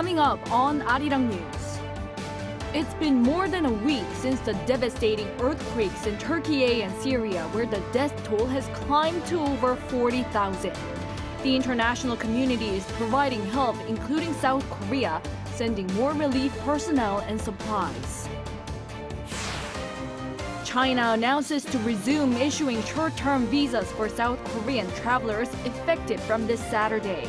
coming up on Arirang News. It's been more than a week since the devastating earthquakes in Türkiye and Syria, where the death toll has climbed to over 40,000. The international community is providing help, including South Korea, sending more relief personnel and supplies. China announces to resume issuing short-term visas for South Korean travelers effective from this Saturday.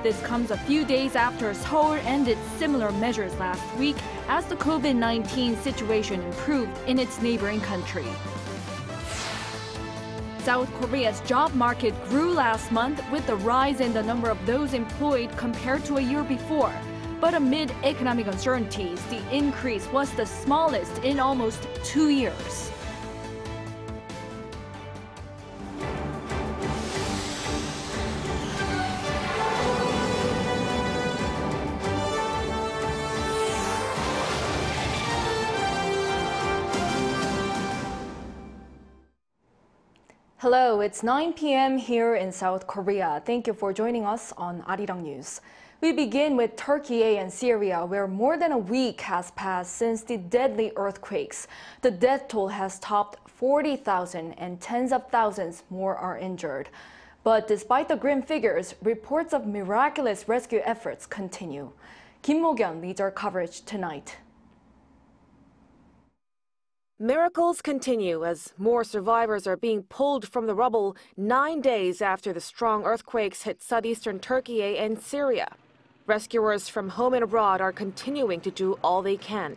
This comes a few days after Seoul ended similar measures last week as the COVID-19 situation improved in its neighboring country. South Korea's job market grew last month with the rise in the number of those employed compared to a year before. But amid economic uncertainties, the increase was the smallest in almost 2 years. Hello, it's 9 p.m. here in South Korea. Thank you for joining us on Arirang News. We begin with Türkiye and Syria, where more than a week has passed since the deadly earthquakes. The death toll has topped 40,000 and tens of thousands more are injured. But despite the grim figures, reports of miraculous rescue efforts continue. Kim Mo-kyun leads our coverage tonight. Miracles continue as more survivors are being pulled from the rubble 9 days after the strong earthquakes hit southeastern Türkiye and Syria. Rescuers from home and abroad are continuing to do all they can.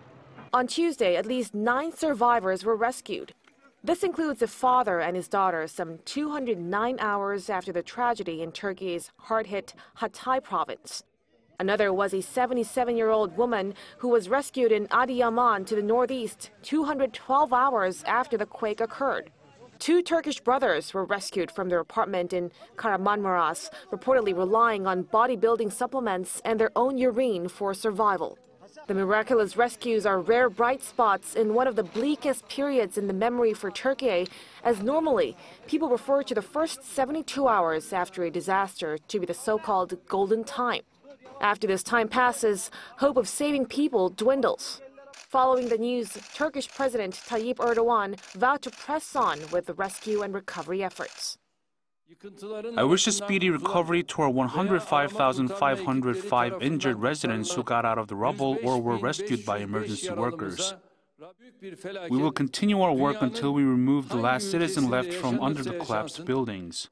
On Tuesday, at least 9 survivors were rescued. This includes a father and his daughter some 209 hours after the tragedy in Turkey's hard-hit Hatay province. Another was a 77-year-old woman who was rescued in Adıyaman to the northeast 212 hours after the quake occurred. 2 Turkish brothers were rescued from their apartment in Kahramanmaraş, reportedly relying on bodybuilding supplements and their own urine for survival. The miraculous rescues are rare bright spots in one of the bleakest periods in the memory for Türkiye, as normally people refer to the first 72 hours after a disaster to be the so-called golden time. After this time passes, hope of saving people dwindles. Following the news, Turkish President Tayyip Erdogan vowed to press on with the rescue and recovery efforts. I wish a speedy recovery to our 105,505 injured residents who got out of the rubble or were rescued by emergency workers. We will continue our work until we remove the last citizen left from under the collapsed buildings.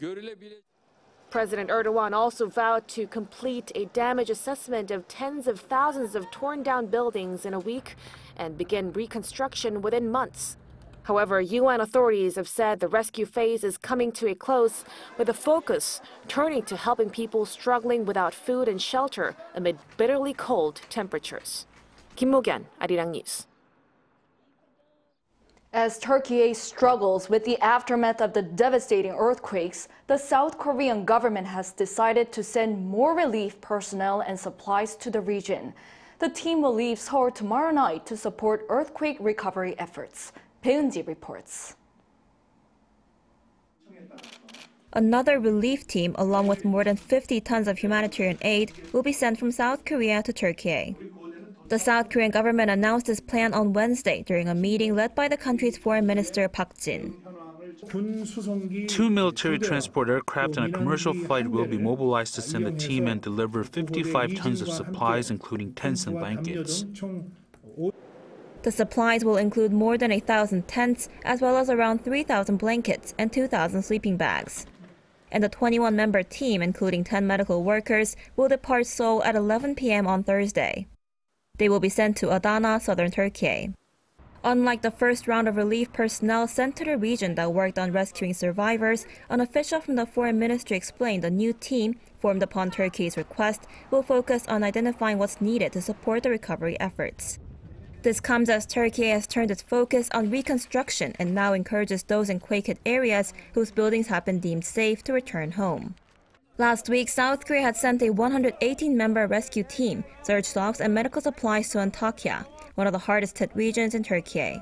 President Erdogan also vowed to complete a damage assessment of tens of thousands of torn-down buildings in a week and begin reconstruction within months. However, UN authorities have said the rescue phase is coming to a close, with the focus turning to helping people struggling without food and shelter amid bitterly cold temperatures. Kim Mo-kyun, Arirang News. As Türkiye struggles with the aftermath of the devastating earthquakes, the South Korean government has decided to send more relief personnel and supplies to the region. The team will leave Seoul tomorrow night to support earthquake recovery efforts. Peunji reports. Another relief team, along with more than 50 tons of humanitarian aid, will be sent from South Korea to Türkiye. The South Korean government announced this plan on Wednesday during a meeting led by the country's foreign minister Park Jin. 2 military transport aircraft and a commercial flight will be mobilized to send the team and deliver 55 tons of supplies, including tents and blankets. The supplies will include more than 1,000 tents, as well as around 3,000 blankets and 2,000 sleeping bags. And the 21-member team, including 10 medical workers, will depart Seoul at 11 p.m. on Thursday. They will be sent to Adana, southern Türkiye. Unlike the first round of relief personnel sent to the region that worked on rescuing survivors, an official from the foreign ministry explained the new team, formed upon Turkey's request, will focus on identifying what's needed to support the recovery efforts. This comes as Turkey has turned its focus on reconstruction and now encourages those in quake-hit areas whose buildings have been deemed safe to return home. Last week, South Korea had sent a 118-member rescue team, search dogs, and medical supplies to Antakya, one of the hardest-hit regions in Türkiye.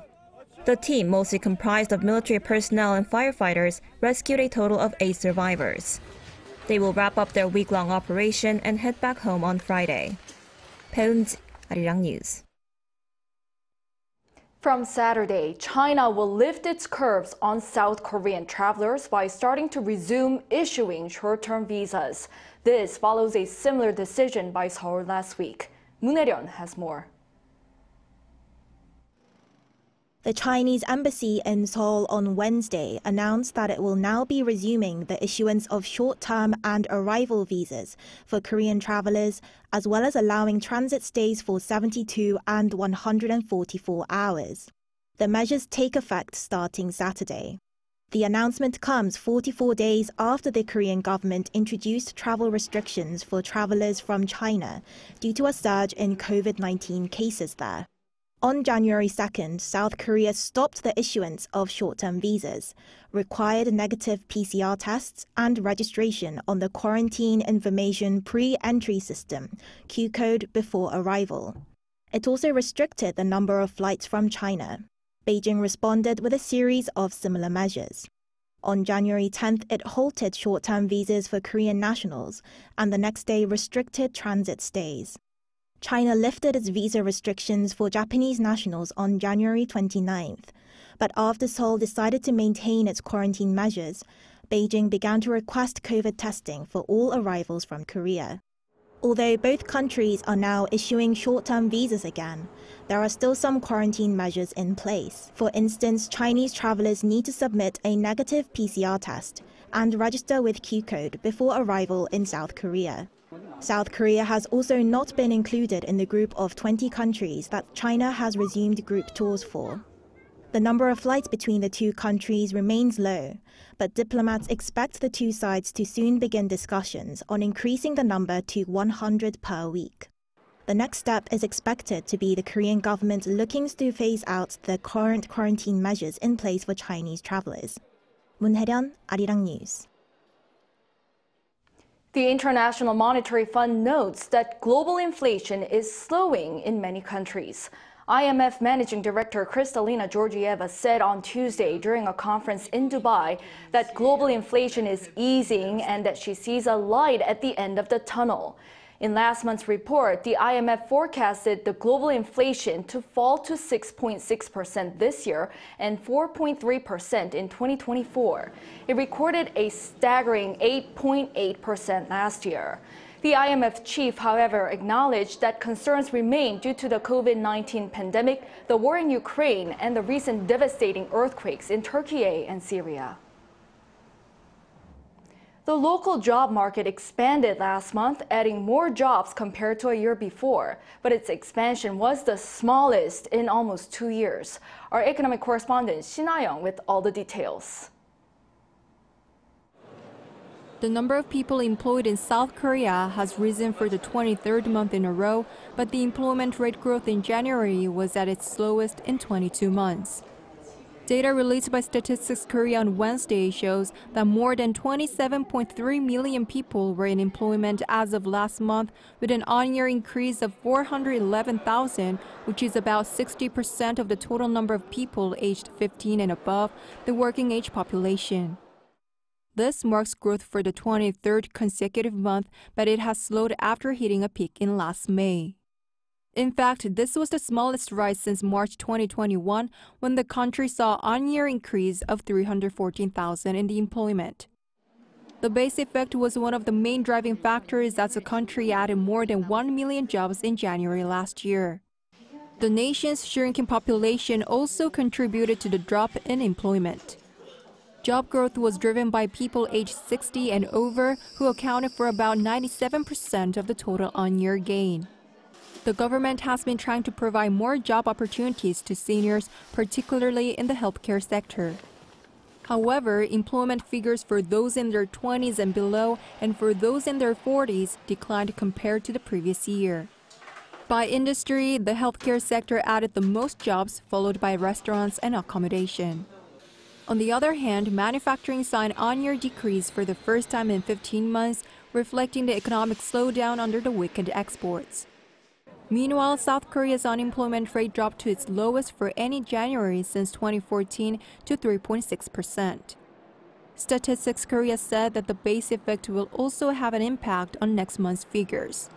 The team, mostly comprised of military personnel and firefighters, rescued a total of 8 survivors. They will wrap up their week-long operation and head back home on Friday. 배은지, Arirang News. From Saturday, China will lift its curbs on South Korean travelers by starting to resume issuing short-term visas. This follows a similar decision by Seoul last week. Moon Hae-ryun has more. The Chinese embassy in Seoul on Wednesday announced that it will now be resuming the issuance of short-term and arrival visas for Korean travelers, as well as allowing transit stays for 72 and 144 hours. The measures take effect starting Saturday. The announcement comes 44 days after the Korean government introduced travel restrictions for travelers from China due to a surge in COVID-19 cases there. On January 2nd, South Korea stopped the issuance of short-term visas, required negative PCR tests, and registration on the Quarantine Information Pre-Entry System, Q-code, before arrival. It also restricted the number of flights from China. Beijing responded with a series of similar measures. On January 10th, it halted short-term visas for Korean nationals, and the next day restricted transit stays. China lifted its visa restrictions for Japanese nationals on January 29th. But after Seoul decided to maintain its quarantine measures, Beijing began to request COVID testing for all arrivals from Korea. Although both countries are now issuing short-term visas again, there are still some quarantine measures in place. For instance, Chinese travelers need to submit a negative PCR test and register with Q-code before arrival in South Korea. South Korea has also not been included in the group of 20 countries that China has resumed group tours for. The number of flights between the two countries remains low, but diplomats expect the two sides to soon begin discussions on increasing the number to 100 per week. The next step is expected to be the Korean government looking to phase out the current quarantine measures in place for Chinese travelers. Moon Hae-ryun, Arirang News. The International Monetary Fund notes that global inflation is slowing in many countries. IMF Managing Director Kristalina Georgieva said on Tuesday during a conference in Dubai that global inflation is easing and that she sees a light at the end of the tunnel. In last month's report, the IMF forecasted the global inflation to fall to 6.6% this year and 4.3% in 2024. It recorded a staggering 8.8% last year. The IMF chief, however, acknowledged that concerns remain due to the COVID-19 pandemic, the war in Ukraine, and the recent devastating earthquakes in Türkiye and Syria. The local job market expanded last month, adding more jobs compared to a year before. But its expansion was the smallest in almost 2 years. Our economic correspondent Shin Ha-young with all the details. The number of people employed in South Korea has risen for the 23rd month in a row, but the employment rate growth in January was at its slowest in 22 months. Data released by Statistics Korea on Wednesday shows that more than 27.3 million people were in employment as of last month, with an on-year increase of 411,000, which is about 60% of the total number of people aged 15 and above, the working age population. This marks growth for the 23rd consecutive month, but it has slowed after hitting a peak in last May. In fact, this was the smallest rise since March 2021, when the country saw an on-year increase of 314,000 in the employment. The base effect was one of the main driving factors as the country added more than 1 million jobs in January last year. The nation's shrinking population also contributed to the drop in employment. Job growth was driven by people aged 60 and over, who accounted for about 97% of the total on-year gain. The government has been trying to provide more job opportunities to seniors, particularly in the healthcare sector. However, employment figures for those in their 20s and below and for those in their 40s declined compared to the previous year. By industry, the healthcare sector added the most jobs, followed by restaurants and accommodation. On the other hand, manufacturing saw an on-year decrease for the first time in 15 months, reflecting the economic slowdown under the weakened exports. Meanwhile, South Korea's unemployment rate dropped to its lowest for any January since 2014 to 3.6%. Statistics Korea said that the base effect will also have an impact on next month's figures.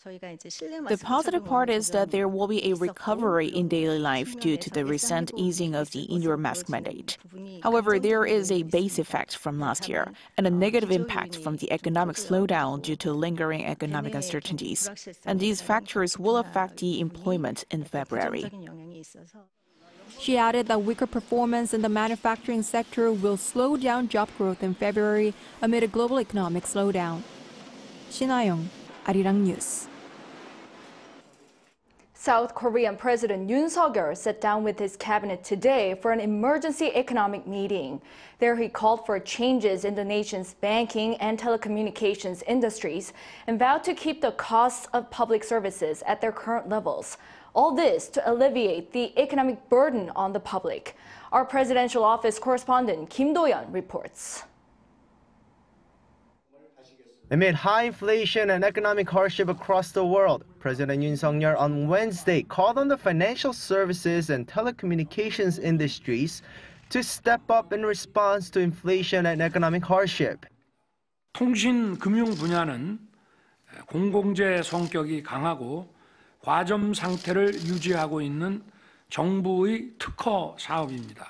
The positive part is that there will be a recovery in daily life due to the recent easing of the indoor mask mandate. However, there is a base effect from last year and a negative impact from the economic slowdown due to lingering economic uncertainties. And these factors will affect the employment in February. She added that weaker performance in the manufacturing sector will slow down job growth in February amid a global economic slowdown. 신하영, Arirang News. South Korean President Yoon sat down with his cabinet today for an emergency economic meeting. There he called for changes in the nation's banking and telecommunications industries and vowed to keep the costs of public services at their current levels. All this to alleviate the economic burden on the public. Our presidential office correspondent Kim Do-yeon reports. Amid high inflation and economic hardship across the world, President Yoon on Wednesday called on the financial services and telecommunications industries to step up in response to inflation and economic hardship. 통신 금융 분야는 공공재 성격이 강하고 과점 상태를 유지하고 있는 정부의 특허 사업입니다.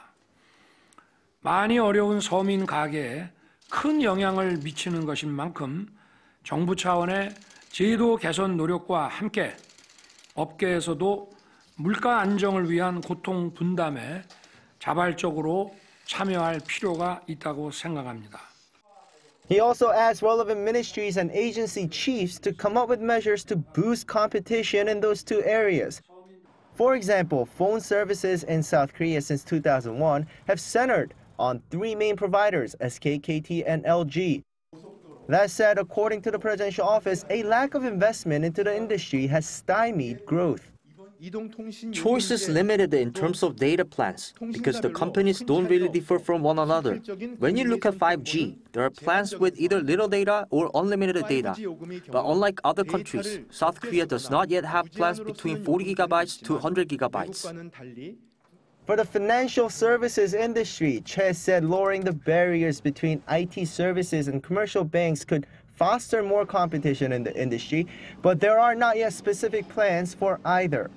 많이 어려운 서민 가게에 큰 영향을 미치는 것인 만큼 정부 차원의 제도 개선 노력과 함께 업계에서도 물가 안정을 위한 고통 분담에 자발적으로 참여할 필요가 있다고 생각합니다. He also asked relevant ministries and agency chiefs to come up with measures to boost competition in those two areas. For example, phone services in South Korea since 2001 have centered on three main providers, SK, KT, and LG. That said, according to the presidential office, a lack of investment into the industry has stymied growth. Choice is limited in terms of data plans because the companies don't really differ from one another. When you look at 5G, there are plans with either little data or unlimited data. But unlike other countries, South Korea does not yet have plans between 40 gigabytes to 100 gigabytes. For the financial services industry, Che said lowering the barriers between IT services and commercial banks could foster more competition in the industry, but there are not yet specific plans for either.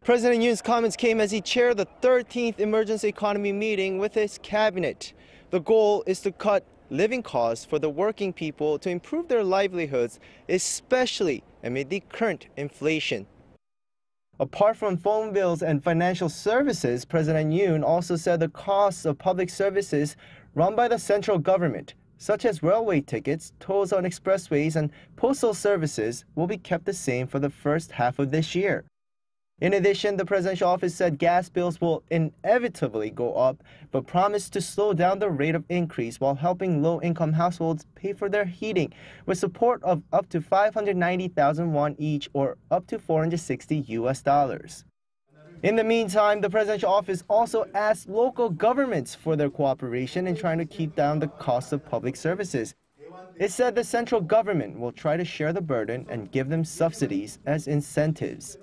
President Yoon's comments came as he chaired the 13th Emergency Economy meeting with his cabinet. The goal is to cut living costs for the working people to improve their livelihoods, especially amid the current inflation. Apart from phone bills and financial services, President Yoon also said the costs of public services run by the central government, such as railway tickets, tolls on expressways, and postal services, will be kept the same for the first half of this year. In addition, the presidential office said gas bills will inevitably go up, but promised to slow down the rate of increase while helping low-income households pay for their heating, with support of up to 590,000 won each, or up to $460. In the meantime, the presidential office also asked local governments for their cooperation in trying to keep down the cost of public services. It said the central government will try to share the burden and give them subsidies as incentives.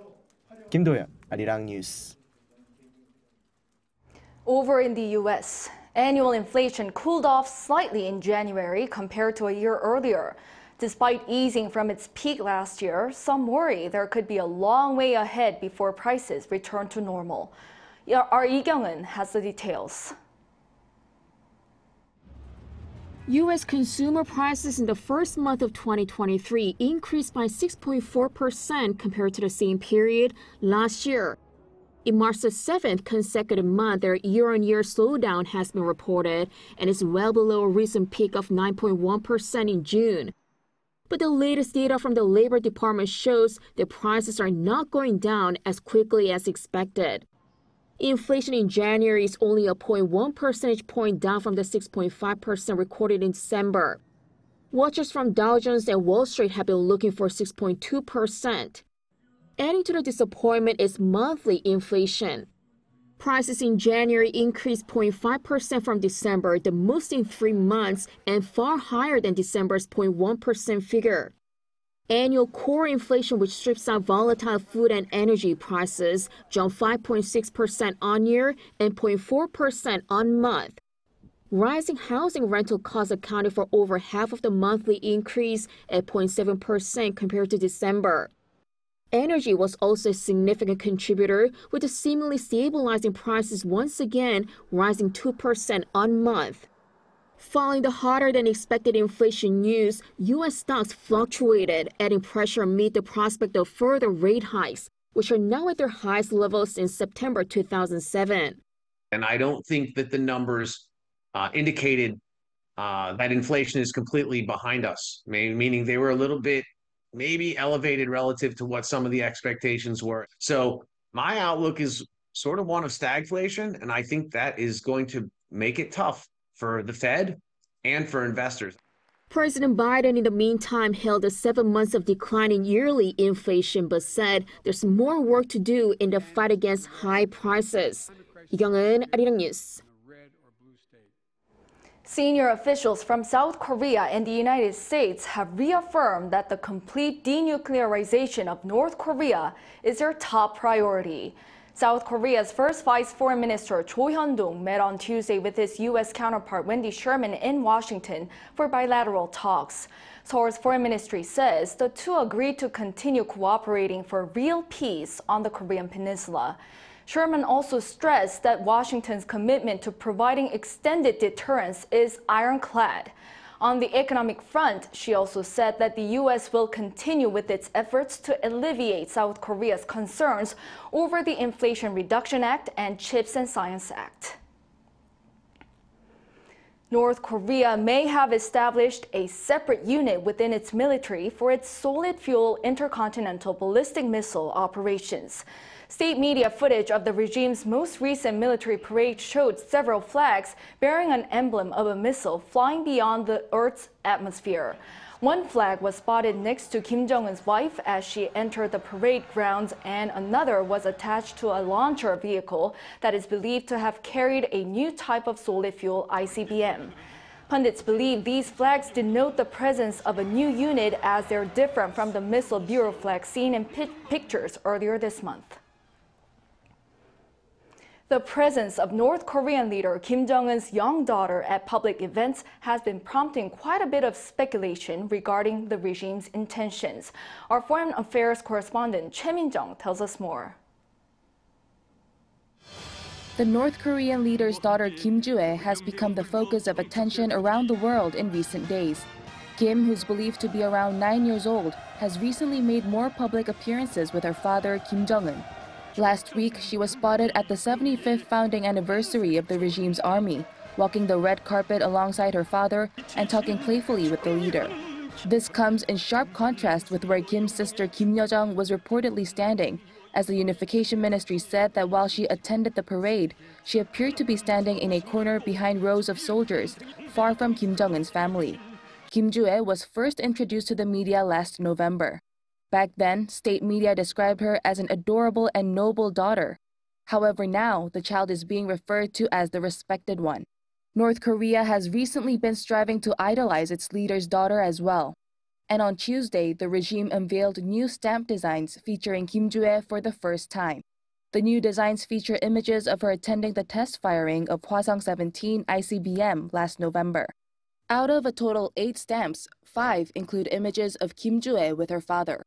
Kim Do-yeon, Arirang News. Over in the U.S., annual inflation cooled off slightly in January compared to a year earlier. Despite easing from its peak last year, some worry there could be a long way ahead before prices return to normal. Our Lee Kyung-eun has the details. U.S. consumer prices in the first month of 2023 increased by 6.4% compared to the same period last year. It marks the seventh consecutive month their year-on-year slowdown has been reported and is well below a recent peak of 9.1% in June. But the latest data from the Labor Department shows that prices are not going down as quickly as expected. Inflation in January is only a 0.1 percentage point down from the 6.5% recorded in December. Watchers from Dow Jones and Wall Street have been looking for 6.2%. Adding to the disappointment is monthly inflation. Prices in January increased 0.5% from December, the most in 3 months, and far higher than December's 0.1% figure. Annual core inflation, which strips out volatile food and energy prices, jumped 5.6% on year and 0.4% on month. Rising housing rental costs accounted for over half of the monthly increase at 0.7% compared to December. Energy was also a significant contributor, with the seemingly stabilizing prices once again rising 2% on month. Following the hotter-than-expected inflation news, U.S. stocks fluctuated, adding pressure amid the prospect of further rate hikes, which are now at their highest levels since September 2007. And I don't think that the numbers indicated that inflation is completely behind us, meaning they were a little bit maybe elevated relative to what some of the expectations were. So my outlook is sort of one of stagflation, and I think that is going to make it tough for the Fed and for investors. President Biden, in the meantime, hailed the 7 months of declining yearly inflation, but said there's more work to do in the fight against high prices. 이경은, 아리랑 뉴스. Senior officials from South Korea and the United States have reaffirmed that the complete denuclearization of North Korea is their top priority. South Korea's first Vice Foreign Minister Cho Hyun-dong met on Tuesday with his U.S. counterpart Wendy Sherman in Washington for bilateral talks. Seoul's foreign ministry says the two agreed to continue cooperating for real peace on the Korean peninsula. Sherman also stressed that Washington's commitment to providing extended deterrence is ironclad. On the economic front, she also said that the U.S. will continue with its efforts to alleviate South Korea's concerns over the Inflation Reduction Act and Chips and Science Act. North Korea may have established a separate unit within its military for its solid-fuel intercontinental ballistic missile operations. State media footage of the regime's most recent military parade showed several flags bearing an emblem of a missile flying beyond the Earth's atmosphere. One flag was spotted next to Kim Jong-un's wife as she entered the parade grounds, and another was attached to a launcher vehicle that is believed to have carried a new type of solid-fuel ICBM. Pundits believe these flags denote the presence of a new unit, as they're different from the Missile Bureau flag seen in pictures earlier this month. The presence of North Korean leader Kim Jong-un's young daughter at public events has been prompting quite a bit of speculation regarding the regime's intentions. Our foreign affairs correspondent Choi Min-jung tells us more. The North Korean leader's daughter Kim Ju-ae has become the focus of attention around the world in recent days. Kim, who's believed to be around 9 years old, has recently made more public appearances with her father Kim Jong-un. Last week, she was spotted at the 75th founding anniversary of the regime's army, walking the red carpet alongside her father and talking playfully with the leader. This comes in sharp contrast with where Kim's sister Kim Yo-jung was reportedly standing, as the Unification Ministry said that while she attended the parade, she appeared to be standing in a corner behind rows of soldiers, far from Kim Jong-un's family. Kim Ju-ae was first introduced to the media last November. Back then, state media described her as an adorable and noble daughter. However, now, the child is being referred to as the respected one. North Korea has recently been striving to idolize its leader's daughter as well. And on Tuesday, the regime unveiled new stamp designs featuring Kim Ju-ae for the first time. The new designs feature images of her attending the test firing of Hwasong-17 ICBM last November. Out of a total 8 stamps, 5 include images of Kim Ju-ae with her father.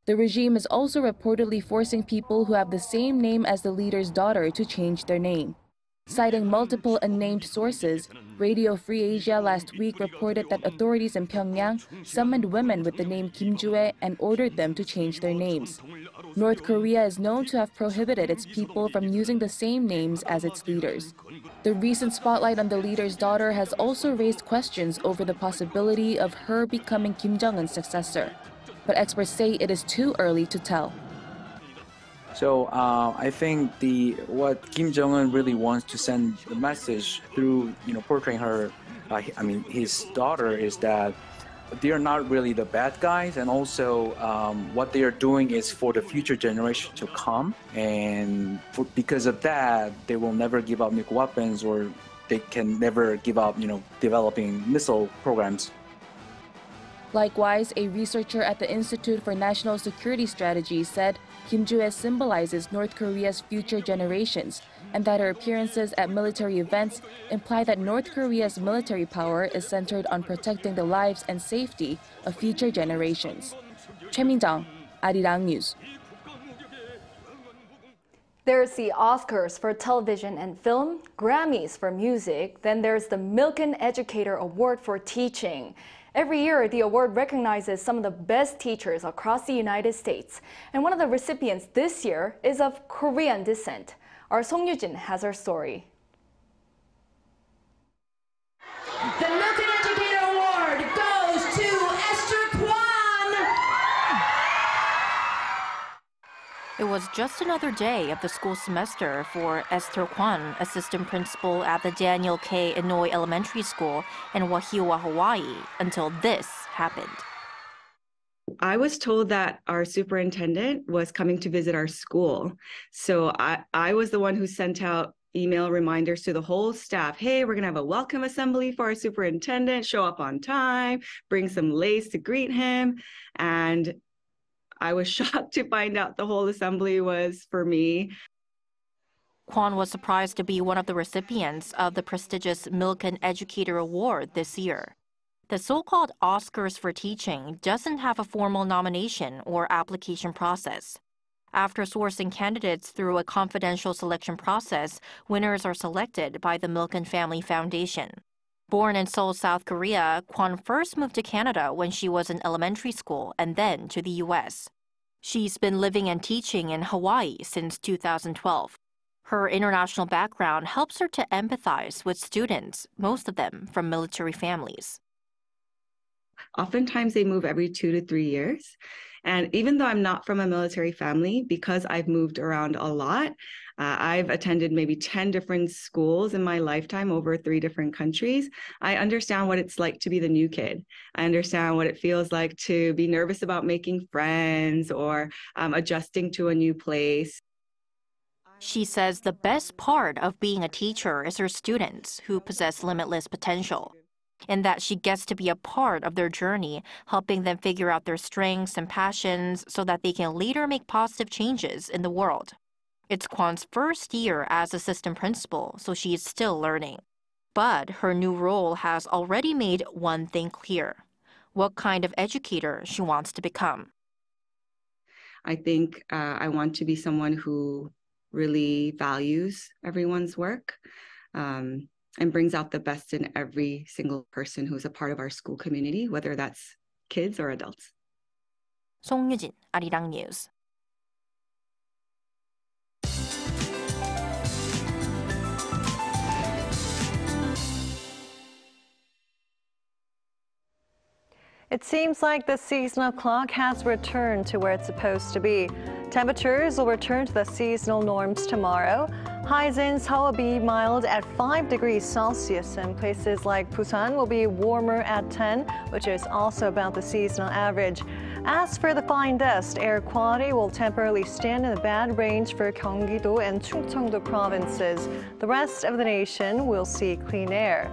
The regime is also reportedly forcing people who have the same name as the leader's daughter to change their name. Citing multiple unnamed sources, Radio Free Asia last week reported that authorities in Pyongyang summoned women with the name Kim Ju-ae and ordered them to change their names. North Korea is known to have prohibited its people from using the same names as its leaders. The recent spotlight on the leader's daughter has also raised questions over the possibility of her becoming Kim Jong-un's successor. But experts say it is too early to tell. So I think what Kim Jong-un really wants to send the message through, portraying her, his daughter, is that they are not really the bad guys, and also what they are doing is for the future generation to come, and because of that, they will never give up nuclear weapons, or they can never give up, developing missile programs. Likewise, a researcher at the Institute for National Security Strategy said Kim Ju-ae symbolizes North Korea's future generations, and that her appearances at military events imply that North Korea's military power is centered on protecting the lives and safety of future generations. Choi Min-jung, Arirang News. There's the Oscars for television and film, Grammys for music, then there's the Milken Educator Award for teaching. Every year, the award recognizes some of the best teachers across the United States. And one of the recipients this year is of Korean descent. Our Song Yujin has our story. The Milken Educator Award goes to Esther Kwan! It was just another day of the school semester for Esther Kwan, assistant principal at the Daniel K. Inouye Elementary School in Wahiawa, Hawaii, until this happened. I was told that our superintendent was coming to visit our school. So I was the one who sent out email reminders to the whole staff. Hey, we're going to have a welcome assembly for our superintendent. Show up on time, bring some lace to greet him. And I was shocked to find out the whole assembly was for me. Kwan was surprised to be one of the recipients of the prestigious Milken Educator Award this year. The so-called Oscars for teaching doesn't have a formal nomination or application process. After sourcing candidates through a confidential selection process, winners are selected by the Milken Family Foundation. Born in Seoul, South Korea, Kwan first moved to Canada when she was in elementary school and then to the U.S. She's been living and teaching in Hawaii since 2012. Her international background helps her to empathize with students, most of them from military families. Oftentimes they move every 2 to 3 years. And even though I'm not from a military family, because I've moved around a lot, I've attended maybe 10 different schools in my lifetime over 3 different countries. I understand what it's like to be the new kid. I understand what it feels like to be nervous about making friends or adjusting to a new place. She says the best part of being a teacher is her students who possess limitless potential, and that she gets to be a part of their journey, helping them figure out their strengths and passions so that they can later make positive changes in the world. It's Kwan's first year as assistant principal, so she is still learning. But her new role has already made one thing clear: what kind of educator she wants to become. I think I want to be someone who really values everyone's work and brings out the best in every single person who's a part of our school community, whether that's kids or adults. 송유진, 아리랑 뉴스. It seems like the seasonal clock has returned to where it's supposed to be. Temperatures will return to the seasonal norms tomorrow. Highs in Seoul will be mild at 5 degrees Celsius, and places like Busan will be warmer at 10, which is also about the seasonal average. As for the fine dust, air quality will temporarily stand in the bad range for Gyeonggi-do and Chungcheong-do provinces. The rest of the nation will see clean air.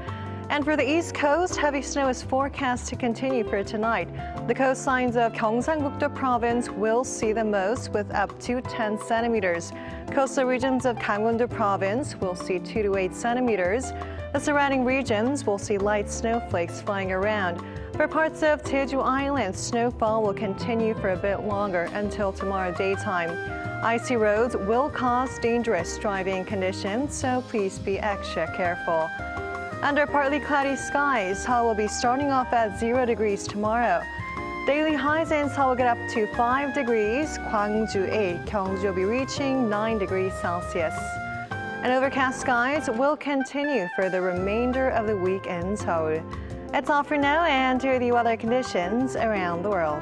And for the East Coast, heavy snow is forecast to continue for tonight. The coastlines of Gyeongsang-buk-do province will see the most, with up to 10 centimeters. Coastal regions of Gangwon-do province will see 2 to 8 centimeters. The surrounding regions will see light snowflakes flying around. For parts of Jeju Island, snowfall will continue for a bit longer until tomorrow daytime. Icy roads will cause dangerous driving conditions, so please be extra careful. Under partly cloudy skies, Seoul will be starting off at 0 degrees tomorrow. Daily highs in Seoul will get up to 5 degrees, Gwangju 8, Gyeongju will be reaching 9 degrees Celsius. And overcast skies will continue for the remainder of the week in Seoul. That's all for now, and here are the weather conditions around the world.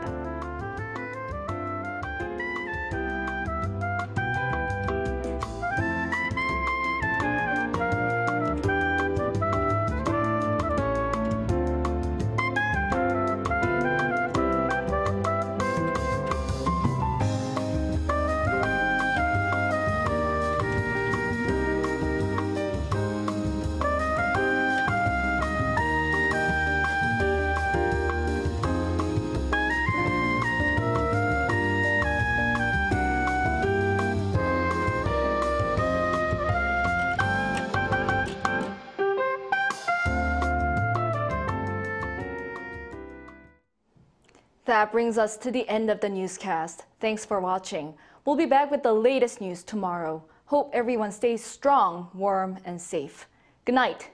That brings us to the end of the newscast. Thanks for watching. We'll be back with the latest news tomorrow. Hope everyone stays strong, warm, and safe. Good night.